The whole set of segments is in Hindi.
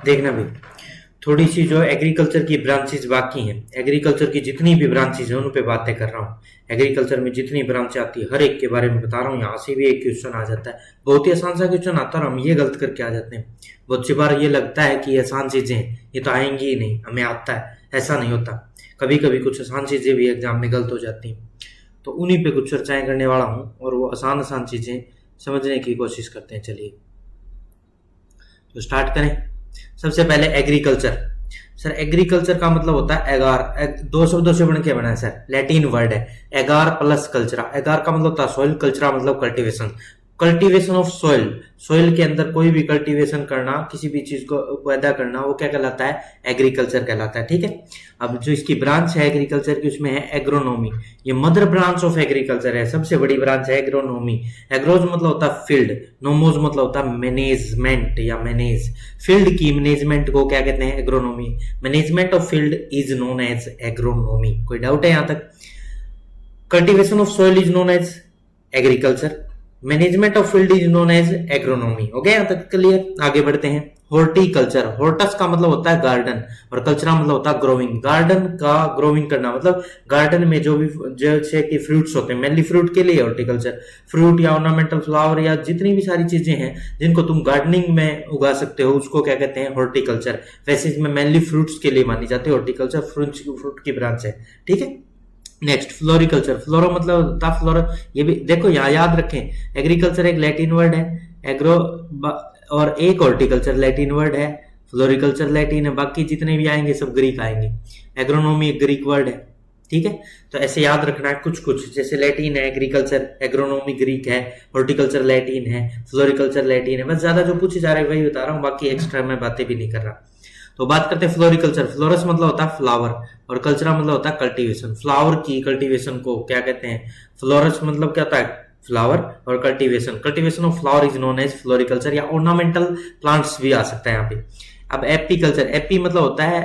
देखना भी, थोड़ी सी जो एग्रीकल्चर की ब्रांचेस बाकी हैं, एग्रीकल्चर की जितनी भी ब्रांचेस हैं उन पे बातें कर रहा हूँ। एग्रीकल्चर में जितनी ब्रांच आती है हर एक के बारे में बता रहा हूँ। यहाँ से भी एक क्वेश्चन आ जाता है, बहुत ही आसान सा क्वेश्चन आता है और हम ये गलत करके आ जाते हैं। बहुत सी बार ये लगता है कि ये आसान चीजें हैं, ये तो आएंगी ही नहीं, हमें आता है, ऐसा नहीं होता। कभी कभी कुछ आसान चीजें भी एग्जाम में गलत हो जाती हैं। तो उन्हीं पे कुछ चर्चाएं करने वाला हूँ और वो आसान आसान चीजें समझने की कोशिश करते हैं। चलिए तो स्टार्ट करें। सबसे पहले एग्रीकल्चर। सर एग्रीकल्चर का मतलब होता है एगार, दो शब्दों से बन के बना है सर, लैटिन वर्ड है एगार प्लस कल्चरा। एगार का मतलब होता है सॉइल, कल्चरा मतलब cultivation. Cultivation of soil, soil के अंदर कोई भी कल्टीवेशन करना, किसी भी चीज को पैदा करना, वो क्या कहलाता है? एग्रीकल्चर कहलाता है। ठीक है। अब जो इसकी ब्रांच है एग्रीकल्चर की, उसमें है एग्रोनॉमी। ये मदर ब्रांच ऑफ एग्रीकल्चर है, सबसे बड़ी ब्रांच है एग्रोनॉमी। एग्रोज मतलब होता है फील्ड, नोमोज मतलब होता है मैनेजमेंट या मैनेज। फील्ड की मैनेजमेंट को क्या कहते हैं? Agronomy. Management of field is known as agronomy. कोई डाउट है यहां तक? Cultivation of soil is known as agriculture, management of field is known as agronomy. हो गया यहां तक क्लियर? आगे बढ़ते हैं। हॉर्टिकल्चर, हॉर्टस का मतलब होता है गार्डन और कल्चरा मतलब होता है ग्रोविंग। गार्डन का ग्रोविंग करना मतलब गार्डन में जो भी जैसे कि फ्रूट्स होते हैं, मेनली फ्रूट के लिए हॉर्टिकल्चर। फ्रूट या ऑर्नामेंटल फ्लावर या जितनी भी सारी चीजें हैं जिनको तुम गार्डनिंग में उगा सकते हो, उसको क्या कहते हैं? हॉर्टिकल्चर। वैसे इसमें मेनली फ्रूट्स के लिए मानी जाती है हॉर्टिकल्चर, फ्रूट की ब्रांच है। ठीक है। Next floriculture. फ्लोरो मतलब होता फ्लोरो, ये भी देखो यहाँ याद रखें। एग्रीकल्चर एक लैटिन वर्ड है, एग्रो और एक हॉर्टिकल्चर लैटिन वर्ड है, फ्लोरिकल्चर लैटिन है, बाकी जितने भी आएंगे सब ग्रीक आएंगे। एग्रोनॉमी एक ग्रीक वर्ड है। ठीक है। तो ऐसे याद रखना है कुछ कुछ, जैसे लैटिन है एग्रीकल्चर, एग्रोनॉमी ग्रीक है, हॉर्टिकल्चर लैटिन है, फ्लोरिकल्चर लैटिन है। बस ज्यादा जो पूछे जा रहा है वही बता रहा हूँ, बाकी एक्स्ट्रा मैं बातें भी नहीं कर रहा। तो बात करते हैं फ्लोरिकल्चर। फ्लोरस मतलब होता है फ्लावर और कल्चरा मतलब होता है कल्टीवेशन। फ्लावर की कल्टीवेशन को क्या कहते हैं? फ्लोरस मतलब क्या होता है? फ्लावर और cultivation. Cultivation of flower is known as floriculture या ऑर्नामेंटल प्लांट्स भी आ सकता है यहाँ पे। अब एपीकल्चर, एपी मतलब होता है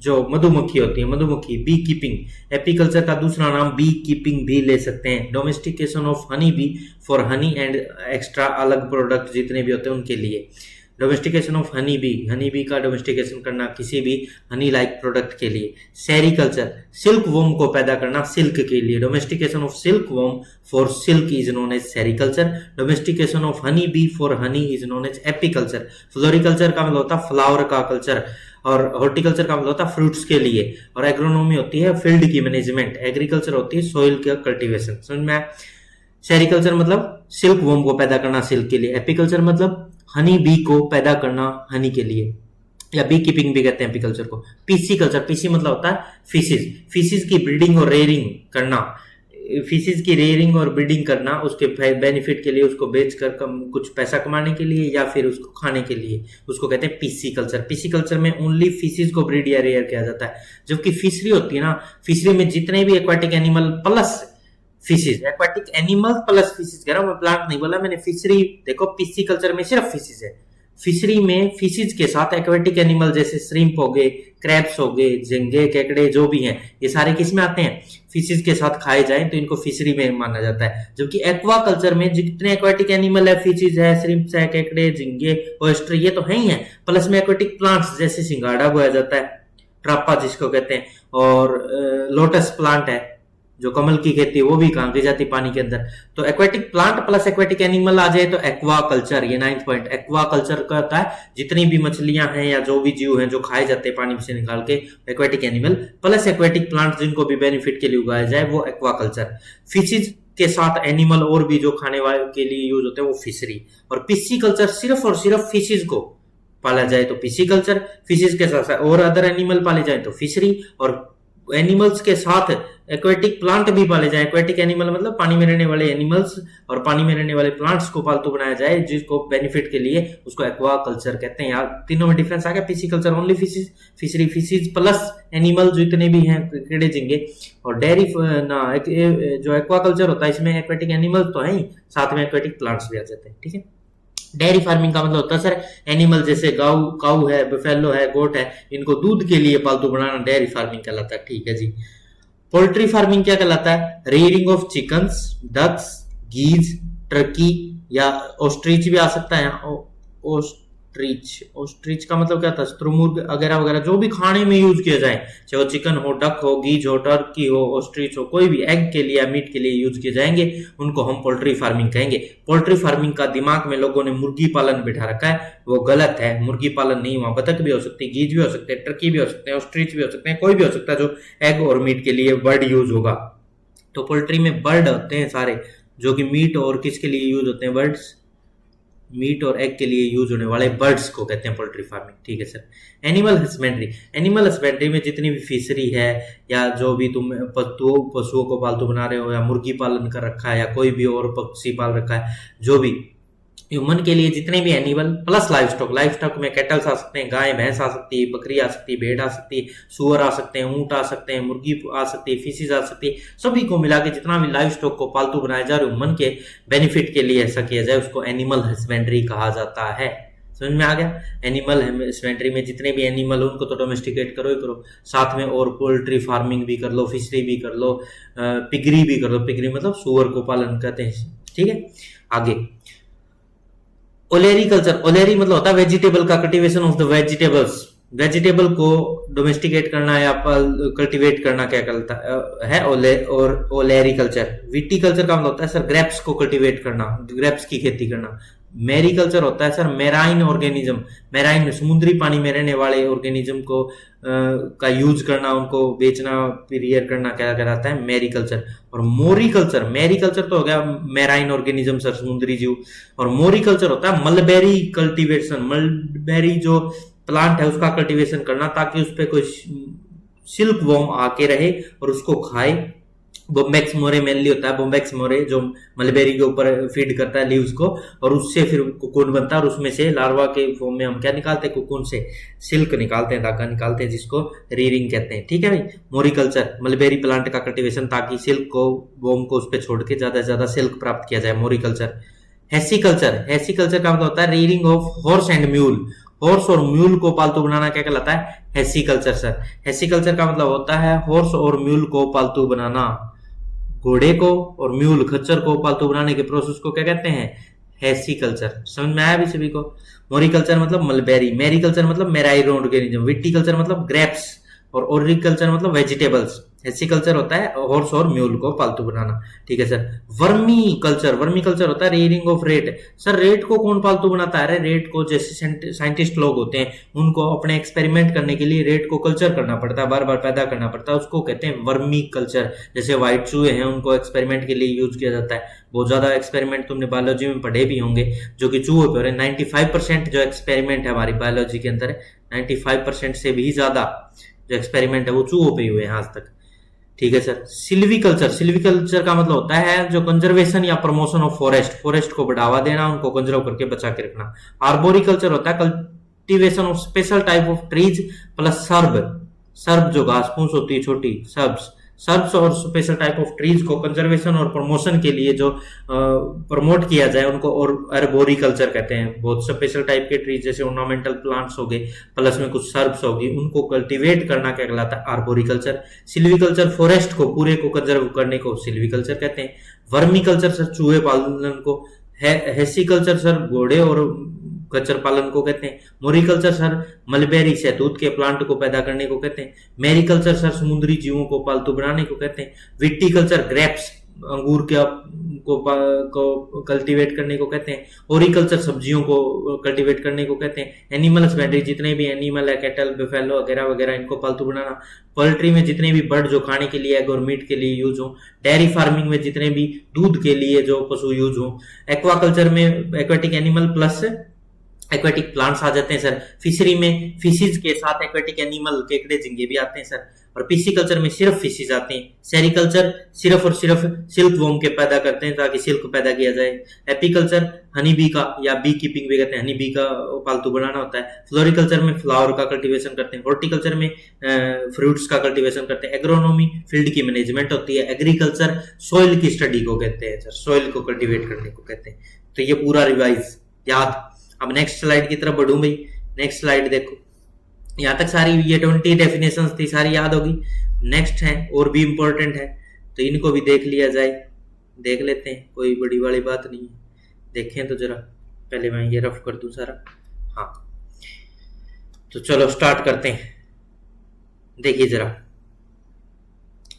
जो मधुमक्खी होती है, मधुमक्खी, बी कीपिंग। एपीकल्चर का दूसरा नाम बी कीपिंग भी ले सकते हैं। Domestication of honey bee for honey and extra अलग प्रोडक्ट जितने भी होते हैं उनके लिए। डोमेस्टिकेशन ऑफ हनी बी का डोमेस्टिकेशन करना किसी भी हनी लाइक प्रोडक्ट के लिए। सेरिकल्चर, सिल्क वोम को पैदा करना सिल्क के लिए। Domestication of silk worm for silk is known as sericulture. Domestication of honey bee for honey is known as apiculture. Floriculture का मतलब होता है फ्लावर का कल्चर और हॉर्टिकल्चर का मतलब होता है फ्रूट्स के लिए। और एग्रोनॉमी होती है फील्ड की मैनेजमेंट। एग्रीकल्चर होती है सॉइल का कल्टीवेशन। समझ में? सेरिकल्चर मतलब सिल्क वोम को पैदा करना सिल्क के लिए। एपीकल्चर मतलब हनी बी को पैदा करना हनी के लिए, या बी कीपिंग भी कहते हैं एपीकल्चर को। पीसी कल्चर, पीसी मतलब होता है फिशेज, फिशेज की ब्रीडिंग और रेयरिंग करना। फिशेज की रेयरिंग और ब्रीडिंग करना उसके बेनिफिट के लिए, उसको बेचकर कुछ पैसा कमाने के लिए या फिर उसको खाने के लिए, उसको कहते हैं पीसी कल्चर। पीसी कल्चर में ओनली फिशेज को ब्रीड या रेयर किया जाता है। जबकि फिशरी होती है ना, फिशरी में जितने भी aquatic animal plus fishes, aquatic animal plus fishes कह रहा हूं मैं, प्लांट नहीं बोला मैंने। फिशरी देखो, पीसी कल्चर में सिर्फ फिशेज है। फिशरी में फिशेज के साथ एक्वाटिक एनिमल जैसे श्रिम्प हो गए, क्रैब्स हो गए, झींगे, केकड़े जो भी हैं, ये सारे किस में आते हैं? फिशेज के साथ खाए जाएं तो इनको फिशरी में माना जाता है। जबकि एक्वा कल्चर में जितने एक्वाटिक एनिमल है, फिशेज है, श्रिम्प्स है, केकड़े, झींगे, ऑयस्टर, ये तो है ही है, प्लस में एक्वाटिक प्लांट्स जैसे सिंगाड़ा बोया जाता है, ट्रापा जिसको कहते हैं, और लोटस प्लांट है जो कमल की खेती, वो भी कहाँ की जाती? पानी के अंदर। तो aquatic plant plus aquatic animal आ जाए तो एक्वा कल्चर, ये 9th पॉइंट। एक्वा कल्चर का होता है जितनी भी मछलियां हैं या जो भी जीव हैं जो खाए जाते हैं पानी से निकाल के, aquatic animal plus aquatic plant जिनको भी बेनिफिट के लिए उगाया जाए, वो एक्वा कल्चर। फिशेज के साथ एनिमल और भी जो खाने वाले के लिए यूज होते हैं वो फिशरी। और पिस्सी कल्चर सिर्फ और सिर्फ फिशेज को पाला जाए तो पिस्सी कल्चर, फिशेज के साथ और अदर एनिमल पाले जाए तो फिशरी, और एनिमल्स के साथ एक्वेटिक प्लांट भी पाले जाए। एक्वेटिक एनिमल मतलब पानी में रहने वाले एनिमल्स और पानी में रहने वाले प्लांट्स को पालतू बनाया जाए जिसको बेनिफिट के लिए, उसको एक्वा कल्चर कहते हैं। यार तीनों में डिफरेंस आ गया। PC culture only fishes, fishery fishes plus animal जितने भी हैं, कीड़े झींगे, और डेयरी ना जो एक्वा कल्चर होता है इसमें एक्वेटिक एनिमल तो है ही, साथ में एक्वेटिक प्लांट्स भी आ जाते हैं। ठीक है। डेयरी फार्मिंग का मतलब होता है सर एनिमल जैसे काऊ है, बफेलो है, गोट है, इनको दूध के लिए पालतू बनाना डेयरी फार्मिंग कहलाता है। ठीक है जी। पोल्ट्री फार्मिंग क्या कहलाता है? Rearing of chickens, ducks, geese, turkey या ऑस्ट्रिच भी आ सकता है, ऑस्ट्रिच का मतलब क्या था, शुतुरमुर्ग वगैरह वगैरह जो भी खाने में यूज किया जाए, चाहे वो चिकन हो, डक हो, गीज हो, टर्की हो, ऑस्ट्रिच हो, कोई भी एग के लिए या मीट के लिए यूज किए जाएंगे, उनको हम पोल्ट्री फार्मिंग कहेंगे। पोल्ट्री फार्मिंग का दिमाग में लोगों ने मुर्गी पालन बिठा रखा है, वो गलत है। मुर्गी पालन नहीं, वहां बतख भी हो सकती है, गीज भी हो सकते हैं, टर्की भी हो सकते हैं, ऑस्ट्रिच भी हो सकते हैं, कोई भी हो सकता है जो एग और मीट के लिए बर्ड यूज होगा। तो पोल्ट्री में बर्ड होते हैं सारे, जो कि मीट और किसके लिए यूज होते हैं, बर्ड्स, मीट और एग के लिए यूज होने वाले बर्ड्स को कहते हैं पोल्ट्री फार्मिंग। ठीक है सर। एनिमल हस्बेंड्री में जितनी भी फिशरी है, या जो भी तुम पशुओं को पालतू बना रहे हो, या मुर्गी पालन कर रखा है, या कोई भी और पक्षी पाल रखा है, जो भी ह्यूमन के लिए जितने भी एनिमल प्लस लाइव स्टॉक में कैटल्स आ सकते हैं, गाय भैंस आ सकती है, बकरी आ सकती है, भेड़ आ सकती है, सुअर आ सकते हैं, ऊंट आ सकते हैं, मुर्गी आ सकती है, फिशेज आ सकती है, सभी को मिला के जितना भी लाइव स्टॉक को पालतू बनाया जाए और ह्यूमन के बेनिफिट के लिए ऐसा किया जाए, उसको एनिमल हस्बेंड्री कहा जाता है। समझ में आ गया। एनिमल हस्बेंड्री में जितने भी एनिमल उनको तो डोमेस्टिकेट करो ही करो, साथ में और पोल्ट्री फार्मिंग भी कर लो, फिशरी भी कर लो, पिगरी भी कर लो। पिगरी मतलब सुअर को पालन करते हैं। ठीक है, आगे ओलेरी कल्चर। ओलेरी मतलब होता है वेजिटेबल का cultivation of the vegetables. Vegetable को डोमेस्टिकेट करना या कल्टीवेट करना क्या कहता है ओलेरी कल्चर। विटी कल्चर का मतलब होता है सर ग्रेप्स को कल्टीवेट करना, ग्रेप्स की खेती करना। मेरी कल्चर होता है सर मेराइन ऑर्गेनिज्म, मेराइन में समुद्री पानी में रहने वाले ऑर्गेनिज्म को का यूज करना, उनको बेचना, पीरियर करना, क्या कहलाता है, मेरी कल्चर। और मोरी कल्चर तो हो गया मेराइन ऑर्गेनिज्म सर, समुद्री जीव। और मोरी कल्चर होता है मलबेरी कल्टीवेशन, मलबेरी जो प्लांट है उसका कल्टीवेशन करना, ताकि उस पर कोई सिल्क वॉर्म आके रहे और उसको खाए। बोम्बैक्स मोरे मेनली होता है, बोम्बैक्स मोरे जो मलबेरी के ऊपर फीड करता है लीव्स को, और उससे फिर कुकुन बनता है, और उसमें से लार्वा के फॉर्म में हम क्या निकालते हैं, कुकुन से सिल्क निकालते हैं, धागा निकालते हैं, जिसको रीरिंग कहते हैं। ठीक है भाई। मोरिकल्चर मलबेरी प्लांट का कल्टीवेशन, ताकि सिल्क को वॉर्म को उस पर छोड़ के ज्यादा से ज्यादा सिल्क प्राप्त किया जाए, मोरिकल्चर। हेसिकल्चर का मतलब होता है rearing of horse and mule. Horse और म्यूल को पालतू बनाना क्या कहलाता है, हेसिकल्चर सर। हेसिकल्चर का मतलब होता है हॉर्स और म्यूल को पालतू बनाना। घोड़े को और म्यूल खच्चर को पालतू बनाने के प्रोसेस को क्या कहते हैं, हेसिकल्चर। समझ में आया भी सभी को। मोरिकल्चर मतलब मलबेरी, मेरिकल्चर मतलब मेराइन ऑर्गेनिज्म, विटीकल्चर मतलब ग्रेप्स, और ओरिकल्चर मतलब वेजिटेबल्स। हेसिकल्चर होता है हॉर्स और म्यूल को पालतू बनाना। ठीक है सर। वर्मी कल्चर होता है rearing of rate. Sir rate को कौन पालतू बनाता है, अरे रेट को जैसे साइंटिस्ट लोग होते हैं, उनको अपने एक्सपेरिमेंट करने के लिए रेट को कल्चर करना पड़ता है, बार बार पैदा करना पड़ता है, उसको कहते हैं वर्मी कल्चर। जैसे व्हाइट चूहे हैं, उनको एक्सपेरिमेंट के लिए यूज किया जाता है। बहुत ज्यादा एक्सपेरिमेंट तुमने बायोलॉजी में पढ़े भी होंगे, जो कि चूहों पे हो रहे हैं। 95% जो एक्सपेरिमेंट है हमारी बायोलॉजी के अंदर, 95% से भी ज्यादा जो एक्सपेरिमेंट है वो चूहों पे ही हुए हैं आज तक। ठीक है सर। सिल्वीकल्चर का मतलब होता है जो कंजर्वेशन या प्रमोशन ऑफ फॉरेस्ट को बढ़ावा देना, उनको कंजर्व करके बचा के रखना। आर्बोरिकल्चर होता है cultivation of special type of trees plus SERB जो घास फूस होती है छोटी, सर्ब्स और स्पेशल टाइप ऑफ ट्रीज को कंजर्वेशन और प्रमोशन के लिए जो प्रमोट किया जाए, उनको और अर्बोरिकल्चर कहते हैं। बहुत स्पेशल टाइप के ट्रीज जैसे ऑर्नामेंटल प्लांट्स हो गए, प्लस में कुछ सर्ब्स होगी, उनको कल्टीवेट करना क्या कहलाता है, आर्बोरिकल्चर। सिल्वीकल्चर फॉरेस्ट को पूरे को कंजर्व करने को सिल्वीकल्चर कहते हैं। वर्मीकल्चर सर चूहे पालन को, हेसिकल्चर सर घोड़े और खच्चर पालन को कहते हैं। मोरिकल्चर सर मलबेरी शहतूत के प्लांट को पैदा करने को कहते हैं। मेरिकल्चर सर समुद्री जीवों को पालतू बनाने को कहते हैं। विटीकल्चर ग्रेप्स अंगूर के को कल्टीवेट करने को कहते हैं। ओरिकल्चर सब्जियों को कल्टीवेट करने को कहते हैं। एनिमल हस्बेंड्री जितने भी एनिमल है, कैटल, बफेलो वगैरह वगैरह, इनको पालतू बनाना। पोल्ट्री में जितने भी बर्ड जो खाने के लिए, एग और मीट के लिए यूज हो। डेयरी फार्मिंग में जितने भी दूध के लिए जो पशु यूज हो। एक्वाकल्चर में aquatic animal plus aquatic plants आ जाते हैं सर। फिशरी में फिशेज के साथ एक्वेटिक एनिमल, केकड़े, झींगे भी आते हैं सर। और पिसिकल्चर में सिर्फ फिशेज आते हैं। सेरिकल्चर सिर्फ और सिर्फ सिल्क वॉर्म के पैदा करते हैं ताकि सिल्क पैदा किया जाए। एपीकल्चर हनी बी का या बी कीपिंग भी कहते हैं, हनी बी का पालतू बनाना होता है। फ्लोरिकल्चर में फ्लावर का कल्टीवेशन करते हैं। हॉर्टिकल्चर में फ्रूट्स का कल्टीवेशन करते हैं। एग्रोनॉमी फील्ड की मैनेजमेंट होती है। एग्रीकल्चर सॉइल की स्टडी को कहते हैं सर, सॉइल को कल्टीवेट करने को कहते हैं। तो ये पूरा रिवाइज याद। अब नेक्स्ट स्लाइड की तरफ बढ़ूं भाई। नेक्स्ट स्लाइड देखो, यहाँ तक सारी ये 20 डेफिनेशंस थी, सारी याद होगी। नेक्स्ट है और भी इंपॉर्टेंट है, तो इनको भी देख लिया जाए। देख लेते हैं, कोई बड़ी वाली बात नहीं है। देखें तो जरा, पहले मैं ये रफ कर दूं सारा। हाँ, तो चलो स्टार्ट करते हैं। देखिए जरा,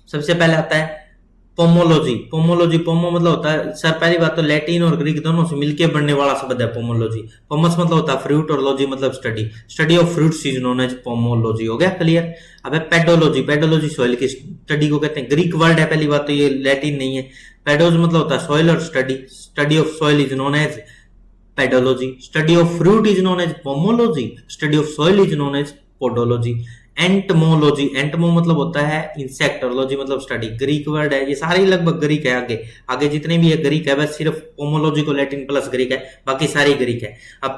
सबसे पहले आता है पोमोलॉजी। पोमोलॉजी, पोमो मतलब होता है सर, पहली बात तो लैटिन और ग्रीक दोनों से मिलके बनने वाला शब्द है पोमोलॉजी। पोमस मतलब होता है फ्रूट और लॉजी मतलब study. Study of fruits is known as pomology. हो गया क्लियर। अब है पेडोलॉजी। पेडोलॉजी सॉइल की स्टडी को कहते हैं। ग्रीक वर्ड है, पहली बात तो ये लैटिन नहीं है। पेडोज मतलब होता है सॉइल और study. Study of soil is known as pedology. Study of fruit is known as pomology. Study of soil is known as pedology. Entomology, entomo मतलब होता है इंसेक्ट और लॉजी मतलब स्टडी। ग्रीक वर्ड है, ये सारे लगभग ग्रीक है। आगे आगे जितने भी है ग्रीक है, बस सिर्फ पोमोलॉजी को लैटिन प्लस ग्रीक है, बाकी सारी ग्रीक है। अब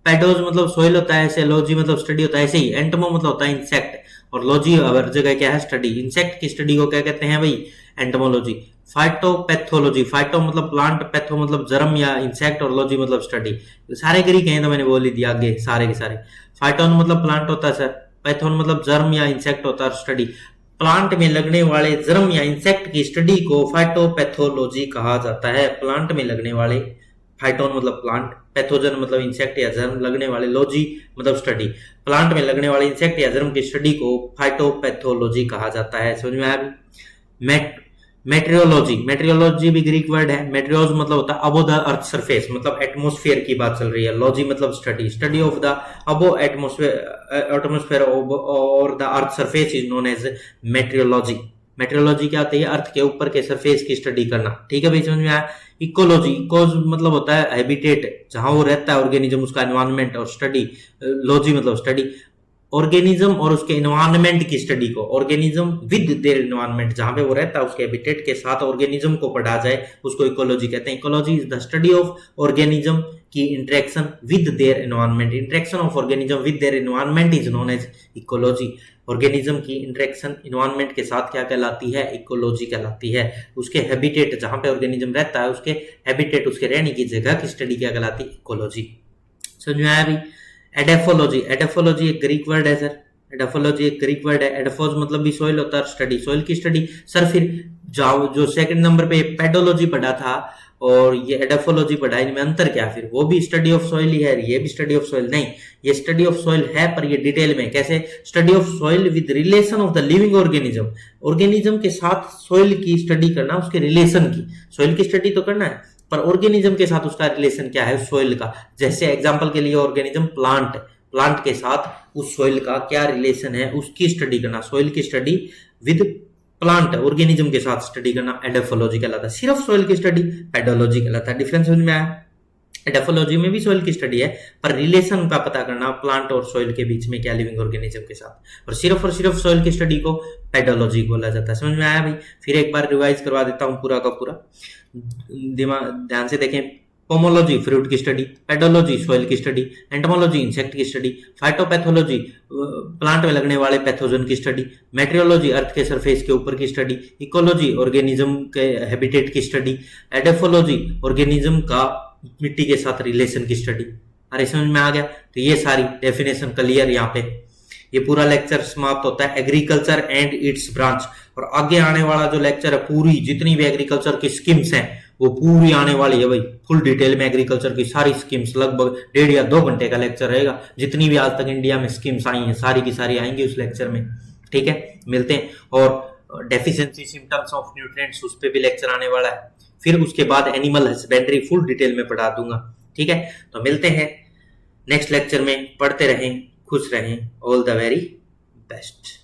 पेडोज मतलब सोइल होता है, ऐसे लॉजी मतलब स्टडी होता है, ऐसे ही एंटमो मतलब होता है इंसेक्ट और लॉजी हर जगह क्या है स्टडी। इंसेक्ट की स्टडी को क्या कहते हैं भाई, एंटमोलॉजी। फाइटोपैथोलॉजी, फाइटो मतलब प्लांट, पैथो मतलब जर्म या इंसेक्ट और लॉजी मतलब स्टडी। सारे ग्रीक हैं तो मैंने बोल ही दिया आगे सारे के सारे। फाइटोन मतलब प्लांट होता है सर, पैथोन मतलब जर्म या इंसेक्ट होता है स्टडी। प्लांट में लगने वाले जर्म या इंसेक्ट की स्टडी को फाइटोपैथोलॉजी कहा जाता है। प्लांट में लगने वाले, फाइटोन मतलब प्लांट, पैथोजन मतलब इंसेक्ट या जर्म, लगने वाले, लॉजी मतलब स्टडी। प्लांट में लगने वाले इंसेक्ट या जर्म की स्टडी को फाइटोपैथोलॉजी कहा जाता है। समझ में आया। मेट्रियोलॉजी, मेट्रियोलॉजी भी ग्रीक वर्ड है। मेट्रियोज मतलब होता है अबो द अर्थ सरफेस, मतलब एटमोस्फेयर की बात चल रही है। लॉजी मतलब study. Study of the above atmosphere और the earth surface is known as meteorology. Meteorology क्या होती है, अर्थ के ऊपर के सरफेस की स्टडी करना। ठीक है भाई, समझ में आया। इकोलॉजी, इकोज मतलब होता है हैबिटेट, जहां वो रहता है ऑर्गेनिज्म, उसका एनवायरनमेंट, और स्टडी, लॉजी मतलब स्टडी ऑर्गेनिज्म और उसके एनवायरनमेंट की स्टडी को। ऑर्गेनिज्म विद देयर एनवायरनमेंट, जहां पे वो रहता है उसके हैबिटेट के साथ ऑर्गेनिज्म को पढ़ा जाए, उसको इकोलॉजी कहते हैं। Ecology is the study of organism की interaction with their environment. Interaction of organism with their environment is known as ecology. Organism की इंटरेक्शन एनवायरनमेंट के साथ क्या कहलाती है, इकोलॉजी कहलाती है। उसके हैबिटेट, जहां पे ऑर्गेनिज्म रहता है उसके हैबिटेट, उसके रहने की जगह की स्टडी क्या कहलाती है, इकोलॉजी। समझ में आया भी। एडेफोलॉजी, एडेफोलॉजी एक ग्रीक वर्ड है सर। एडेफोलॉजी एक ग्रीक वर्ड है। एडेफोज मतलब भी सोइल होता है, स्टडी, सोइल की स्टडी। सर फिर जाओ, जो सेकंड नंबर पे पेडोलॉजी पढ़ा था और ये एडेफोलॉजी पढ़ा, इनमें अंतर क्या, फिर वो भी स्टडी ऑफ सॉइल ही है, ये भी स्टडी ऑफ सॉइल नहीं। ये स्टडी ऑफ सॉइल है पर ये डिटेल में कैसे, study of soil with relation of the living organism. Organism के साथ सॉइल की स्टडी करना, उसके रिलेशन की। सॉइल की स्टडी तो करना है पर ऑर्गेनिज्म के साथ उसका रिलेशन क्या है सॉइल का। जैसे एग्जांपल के लिए ऑर्गेनिज्म प्लांट, प्लांट के साथ उस सॉइल का क्या रिलेशन है उसकी स्टडी करना। सॉइल की स्टडी विद प्लांट, ऑर्गेनिज्म के साथ स्टडी करना एडेफोलॉजी कहलाता है। सिर्फ सॉइल की स्टडी पेडोलॉजी कहलाता है। डिफरेंस समझ में आया। एडेफोलॉजी में भी सॉइल की स्टडी है पर रिलेशन का पता करना प्लांट और सॉइल के बीच में क्या, लिविंग ऑर्गेनिज्म के साथ। और सिर्फ सॉइल की स्टडी को पेडोलॉजी बोला जाता है। समझ में आया भाई। फिर एक बार रिवाइज करवा देता हूं पूरा का पूरा, दिमाग ध्यान से देखें। पोमोलॉजी फ्रूट की स्टडी, पेडोलॉजी सॉइल की स्टडी, एंटमोलॉजी इंसेक्ट की स्टडी, फाइटोपैथोलॉजी प्लांट में लगने वाले पैथोजन की स्टडी, मेट्रियोलॉजी अर्थ के सरफेस के ऊपर की स्टडी, इकोलॉजी ऑर्गेनिज्म के हैबिटेट की स्टडी, एडेफोलॉजी ऑर्गेनिज्म का मिट्टी के साथ रिलेशन की स्टडी। अरे समझ में आ गया। तो ये सारी डेफिनेशन क्लियर यहाँ पे। ये पूरा लेक्चर समाप्त होता है एग्रीकल्चर एंड इट्स ब्रांच। और आगे आने वाला जो लेक्चर है, पूरी जितनी भी एग्रीकल्चर की स्कीम्स हैं वो पूरी आने वाली है भाई, फुल डिटेल में एग्रीकल्चर की सारी स्कीम्स। लगभग 1.5 या 2 घंटे का लेक्चर रहेगा। जितनी भी आज तक इंडिया में स्कीम्स आई हैं सारी की सारी आएंगी उस लेक्चर में। ठीक है, मिलते हैं। और डेफिशिएंसी सिम्टम्स ऑफ न्यूट्रिएंट्स, उस पर भी लेक्चर आने वाला है। फिर उसके बाद एनिमल हस्बेंड्री फुल डिटेल में पढ़ा दूंगा। ठीक है, तो मिलते हैं नेक्स्ट लेक्चर में। पढ़ते रहें, खुश रहें। All the very best.